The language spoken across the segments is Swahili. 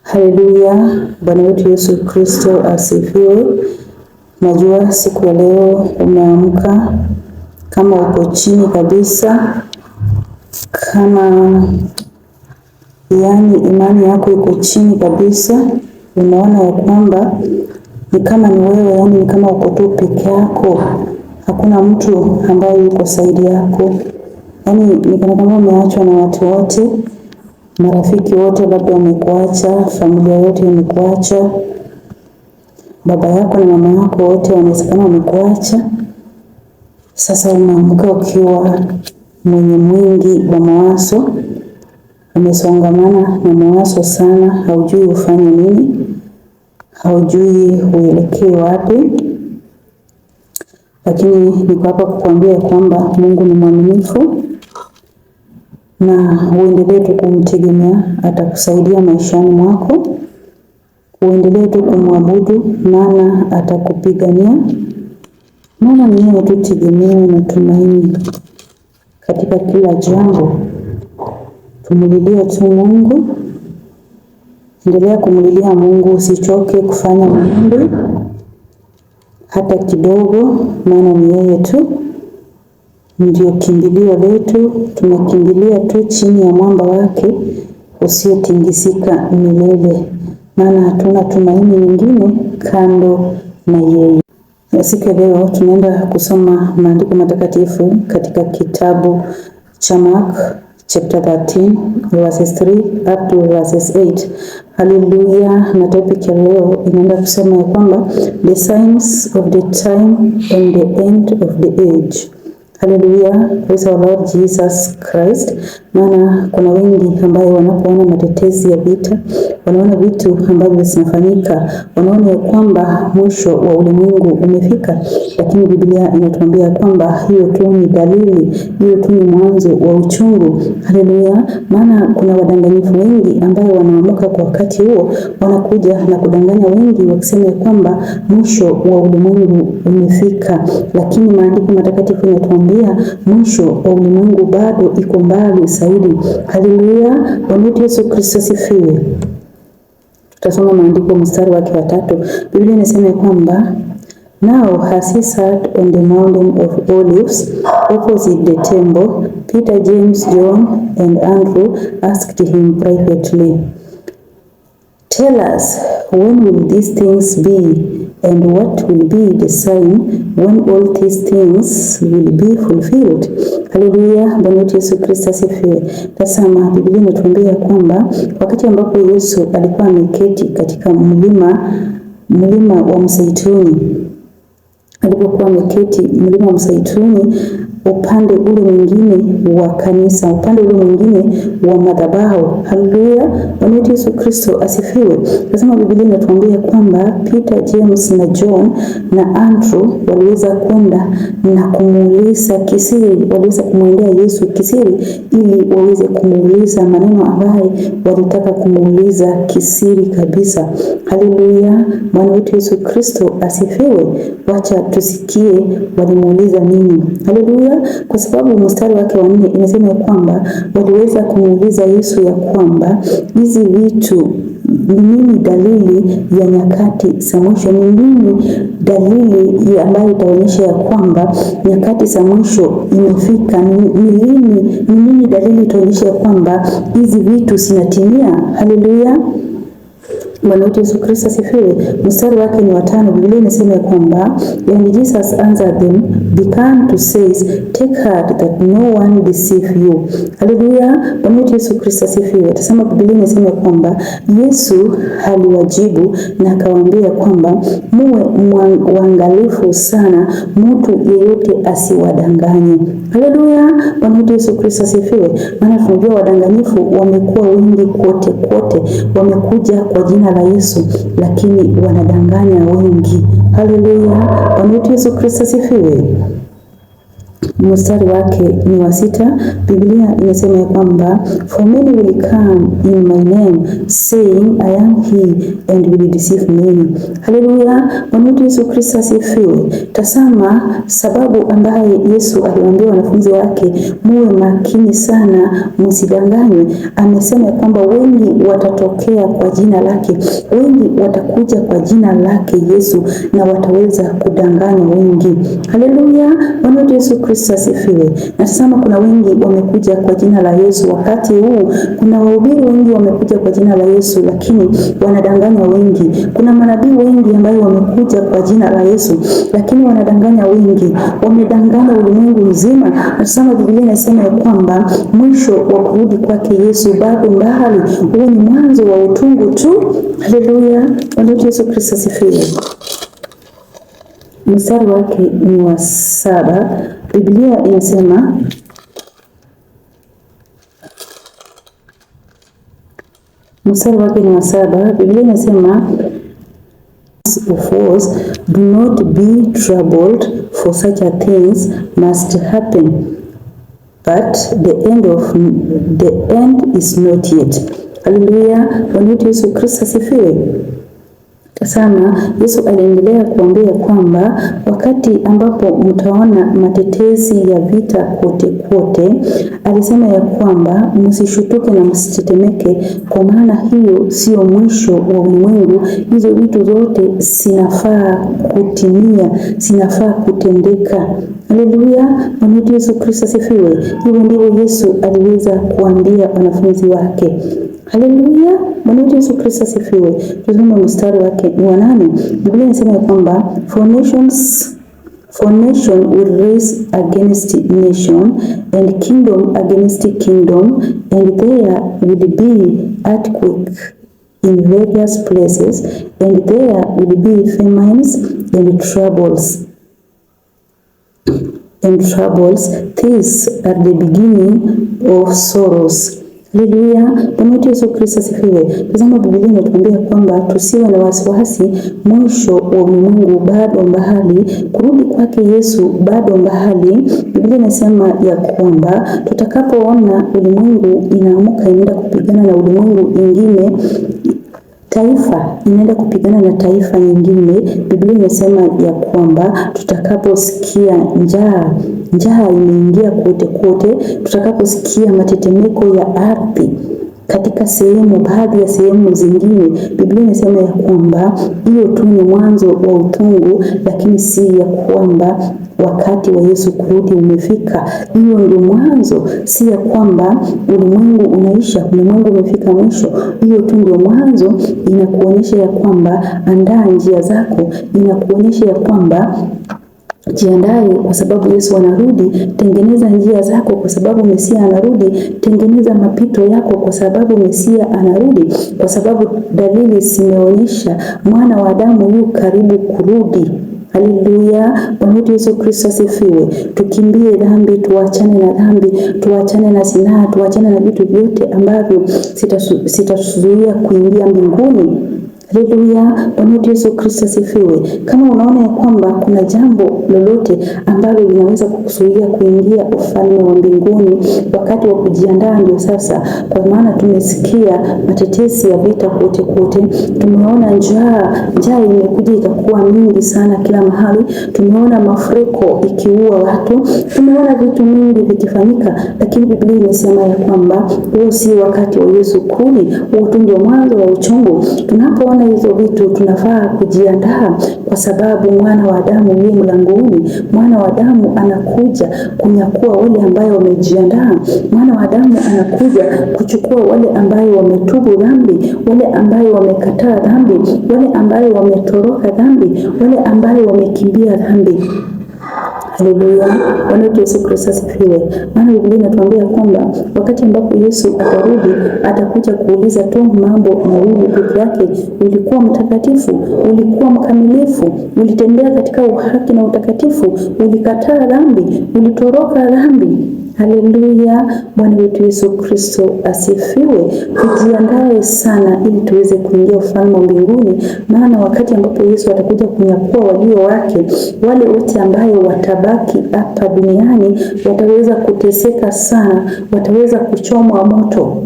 Haleluya, Bwana wetu Yesu Kristo asifiwe. Najua siku ya leo umeamka kama uko chini kabisa, kama imani yako iko chini kabisa. Unaona ya kwamba ni kama ni wewe, ni kama uko tu peke yako, hakuna mtu ambaye yuko zaidi yako. Ni kana kwamba umeachwa na watu wote, marafiki wote labda wamekuacha, familia yote imekuacha, baba yako na mama yako wote wanawezekana wamekuacha. Sasa unaamka ukiwa mwenye mwingi wa mawazo, umesongamana na mawazo sana, haujui ufanye nini, haujui uelekee wapi. Lakini niko hapa kukuambia kwamba Mungu ni mwaminifu, na uendelee tu kumtegemea, atakusaidia maishani mwako. Uendelee tu kumwabudu, maana atakupigania. Maana ni yeye tu tegemeo na tumaini katika kila jambo. Tumulilie tu Mungu. Endelea kumulilia Mungu, usichoke kufanya maombi hata kidogo, maana ni yeye tu ndio kimbilio letu. Tunakimbilia tu chini ya mwamba wake usiotingisika milele, maana hatuna tumaini lingine kando na yeye. Siku leo tunaenda kusoma maandiko matakatifu katika kitabu cha Mark chapter 13 verses 3 up to verses 8. Hallelujah. Na topic ya leo inaenda kusema ya kwamba the signs of the time and the end of the age. Hallelujah. Praise our Lord Jesus Christ. Maana kuna wengi ambao wanapoona matetezi ya vita, wanaona vitu ambavyo zinafanyika, wanaona ya kwamba mwisho wa ulimwengu umefika. Lakini Biblia inatuambia kwamba hiyo tu ni dalili, hiyo tu ni mwanzo wa uchungu. Haleluya. Maana kuna wadanganyifu wengi ambao wanaamka kwa wakati huo, wanakuja na kudanganya wengi wakisema kwamba mwisho wa ulimwengu umefika. Lakini maandiko matakatifu yanatuambia mwisho wa ulimwengu bado iko mbali zaidi. Haleluya. Bwana Yesu Kristo asifiwe. Tutasoma maandiko mstari wake wa 3. Biblia inasema kwamba now as he sat on the mountain of Olives opposite the temple, Peter, James, John and Andrew asked him privately, "Tell us, when will these things be? And what will be the sign when all these things will be fulfilled?" Haleluya. Bwana Yesu Kristo asifiwe. Tazama, Biblia inatuambia kwamba wakati ambapo Yesu alikuwa ameketi katika mlima wa Mzeituni, alipokuwa ameketi mlima wa Mzeituni, upande ule mwingine wa kanisa, upande ule mwingine wa madhabahu. Haleluya. Bwana Yesu Kristo asifiwe. Lazima Biblia inatuambia kwamba Peter, James na John na Andrew waliweza kwenda na kumuuliza kisiri, waliweza kumwendea Yesu kisiri ili waweze kumuuliza maneno ambayo walitaka kumuuliza kisiri kabisa. Haleluya. Bwana Yesu Kristo asifiwe. Wacha tusikie walimuuliza nini. Haleluya. Kwa sababu mstari wake wa 4 inasema kwamba waliweza kumuuliza Yesu ya kwamba hizi vitu ni nini dalili ya nyakati za mwisho? Ni nini dalili ambayo itaonyesha ya kwamba nyakati za mwisho imefika? Ni nini dalili itaonyesha ya kwamba hizi vitu zinatimia? Haleluya. Bwana Yesu Kristo asifiwe. Mstari wake ni wa 5. Biblia inasema kwamba and Jesus answered them, began to say, "Take heart that no one deceive you." Haleluya. Bwana Yesu Kristo asifiwe. Tazama, Biblia inasema kwamba Yesu aliwajibu na akawaambia kwamba muwe waangalifu sana, mtu yeyote asiwadanganye. Haleluya. Bwana Yesu Kristo asifiwe. Maana tunajua wadanganyifu wamekuwa wengi kote, wamekuja kwa jina la Yesu, lakini wanadanganya wengi. Haleluya. Bwana Yesu Kristo asifiwe. mstari wake ni wa 6. Biblia inasema ya kwamba for many will come in my name saying I am he and will deceive many. Haleluya, Bwana Yesu Kristo asifiwe. Tazama sababu ambaye Yesu aliwaambia wanafunzi wake muwe makini sana msidanganywe. Amesema kwamba wengi watatokea kwa jina lake, wengi watakuja kwa jina lake Yesu na wataweza kudanganya wengi. Haleluya, Bwana Yesu Kristo asifiwe. Na tazama kuna wengi wamekuja kwa jina la Yesu wakati huu. Kuna wahubiri wengi wamekuja kwa jina la Yesu lakini wanadanganya wengi. Kuna manabii wengi ambao wamekuja kwa jina la Yesu lakini wanadanganya wengi. Wamedanganya ulimwengu mzima. Na tazama Biblia inasema ya kwamba mwisho wa kurudi kwake Yesu bado mbali. Huu ni mwanzo wa utungu tu. Haleluya, Bwana Yesu Kristo asifiwe. Mstari wake ni wa 7. Biblia inasema mstari wake ni wa 7. Biblia inasema of wars, do not be troubled, for such a things must happen, but the end is not yet. Haleluya, Bwana Yesu Kristo asifiwe. Tazama, Yesu aliendelea kuambia kwamba wakati ambapo mtaona matetezi ya vita kote kote, alisema ya kwamba msishutuke na msitetemeke, kwa maana hiyo sio mwisho wa ulimwengu. Hizo vitu zote zinafaa kutimia, zinafaa kutendeka. Haleluya, Bwana Yesu Kristo asifiwe. Hivyo ndivyo Yesu aliweza kuambia wanafunzi wake. Haleluya, Bwana Yesu Kristo asifiwe. Tusome mstari wake ni wa 8. Biblia inasema ya kwamba for nation will rise against nation and kingdom against kingdom, and there will be earthquake in various places, and there will be famines and troubles. These are the beginning of sorrows. Haleluya, Bwana Yesu Kristo asifiwe. Tazama Biblia inatuambia kwamba tusiwe na wasiwasi, mwisho wa ulimwengu bado mbali, kurudi kwake Yesu bado mbali. Biblia inasema ya kwamba tutakapoona ulimwengu inaamuka inaenda kupigana na ulimwengu ingine, taifa inaenda kupigana na taifa nyingine, Biblia inasema ya kwamba tutakaposikia njaa imeingia kote kote, tutakaposikia matetemeko ya ardhi katika sehemu, baadhi ya sehemu zingine, Biblia inasema ya kwamba hiyo tu ni mwanzo wa utungu, lakini si ya kwamba wakati wa Yesu kurudi umefika. Hiyo ndio mwanzo, si ya kwamba ulimwengu unaisha, ulimwengu umefika mwisho. Hiyo tu ndio mwanzo. Inakuonyesha ya kwamba andaa njia zako, inakuonyesha ya kwamba jiandae kwa sababu Yesu anarudi. Tengeneza njia zako kwa sababu Mesia anarudi. Tengeneza mapito yako kwa sababu Mesia anarudi, kwa sababu dalili zimeonyesha mwana wa Adamu yu karibu kurudi. Haleluya, Bwana Yesu Kristo asifiwe. Tukimbie dhambi, tuachane na dhambi, tuachane na zinaa, tuachane na vitu vyote ambavyo sitatuzuia kuingia mbinguni. Haleluya, Bwana Yesu Kristo asifiwe. Kama unaona ya kwamba kuna jambo lolote ambalo linaweza kukuzuia kuingia ufalme wa mbinguni, wakati wa kujiandaa ndio sasa. Kwa maana tumesikia matetesi ya vita kote kote. Tumeona njaa imekuja ikakuwa mingi sana kila mahali. Tumeona mafuriko ikiua watu. Tumeona vitu mingi vikifanyika, lakini Biblia imesema ya kwamba huu si wakati wa Yesu kurudi. Huu tu ndio mwanzo wa uchungu. Tunapoona hizo vitu tunafaa kujiandaa, kwa sababu mwana wa Adamu yu mlangoni. Mwana wa Adamu anakuja kunyakua wale ambao wamejiandaa. Mwana wa Adamu anakuja kuchukua wale ambao wametubu dhambi, wale ambao wamekataa dhambi, wale ambao wametoroka dhambi, wale ambao wamekimbia dhambi. Haleluya, Bwana Yesu Kristo asifiwe. Maana Biblia inatuambia kwamba wakati ambapo Yesu atarudi, atakuja kuuliza tu mambo mawili pekee yake. Ulikuwa mtakatifu? Ulikuwa mkamilifu? Ulitembea katika uhaki na utakatifu? Ulikataa dhambi? Ulitoroka dhambi? Haleluya. Bwana wetu Yesu Kristo asifiwe. Tujiandae sana ili tuweze kuingia ufalme wa mbinguni, maana wakati ambapo Yesu atakuja kunyakua walio wake, wale wote ambayo watabaki hapa duniani wataweza kuteseka sana, wataweza kuchomwa moto.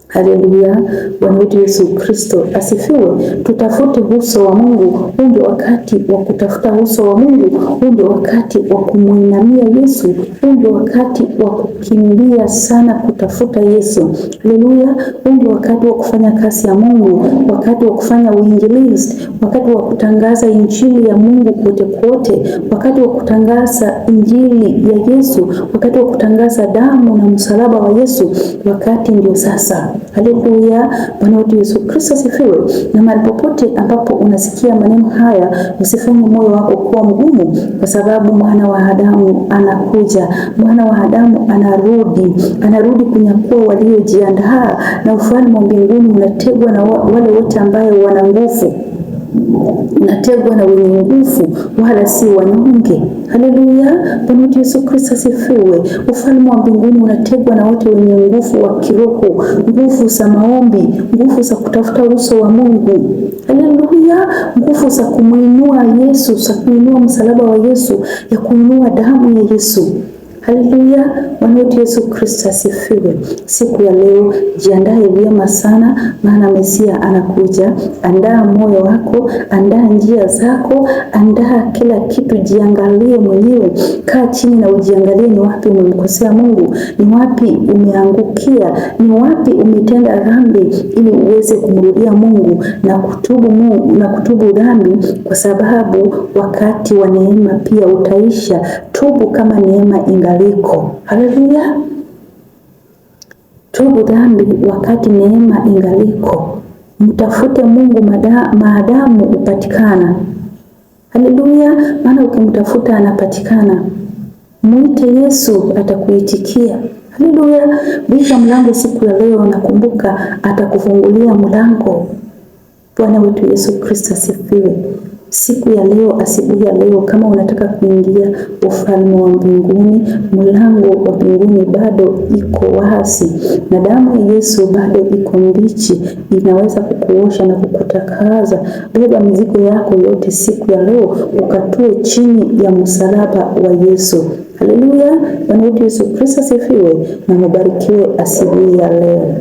Haleluya. Bwana wetu Yesu Kristo asifiwe. Tutafute uso wa Mungu. Huu ndio wakati wa kutafuta uso wa Mungu. Huu ndio wakati wa kumuinamia Yesu. Huu ndio wakati wa kukimbia sana kutafuta Yesu. Haleluya. Huu ndio wakati wa kufanya kazi ya Mungu, wakati wa kufanya uinjilisti, wakati wa kutangaza injili ya Mungu kote kote, wakati wa kutangaza injili ya Yesu, wakati wa kutangaza damu na msalaba wa Yesu. Wakati ndio sasa. Haleluya. Bwana wetu Yesu Kristo asifiwe. Na mahali popote ambapo unasikia maneno haya, usifanye moyo wako kuwa mgumu, kwa sababu mwana wa Adamu anakuja. Mwana wa Adamu anarudi kunyakua waliojiandaa, na ufalme wa mbinguni unategwa na wale wote ambayo wana nguvu. Unategwa na wenye nguvu, wala si wanyonge. Haleluya. Bwana wetu Yesu Kristo asifiwe. Ufalme wa mbinguni unategwa na wote wenye nguvu wa kiroho, nguvu za maombi, nguvu za kutafuta uso wa Mungu. Haleluya. Nguvu za kumuinua Yesu, za kuinua msalaba wa Yesu, ya kuinua damu ya Yesu. Haleluya. Bwana wetu Yesu Kristo asifiwe. Siku ya leo jiandae vyema sana, maana Mesia anakuja. Andaa moyo wako, andaa njia zako, andaa kila kitu. Jiangalie mwenyewe, kaa chini na ujiangalie ni wapi umemkosea Mungu, ni wapi umeangukia, ni wapi umetenda dhambi, ili uweze kumrudia Mungu na kutubu dhambi, kwa sababu wakati wa neema pia utaisha. Tubu kama neema ingaliko. Haleluya. Tubu dhambi wakati neema ingaliko. Mtafute Mungu maadamu upatikana. Haleluya. Maana ukimtafuta anapatikana. Mwite Yesu, atakuitikia. Haleluya. Bisha mlango siku ya leo, nakumbuka atakufungulia mlango. Bwana wetu Yesu Kristo asifiwe. Siku ya leo, asubuhi ya leo, kama unataka kuingia ufalme wa mbinguni, mlango wa mbinguni bado iko wazi, na damu ya Yesu bado iko mbichi, inaweza kukuosha na kukutakaza. Beba mizigo yako yote siku ya leo, ukatue chini ya msalaba wa Yesu. Haleluya. Bwana wetu Yesu Kristo asifiwe, na mbarikiwe asubuhi ya leo.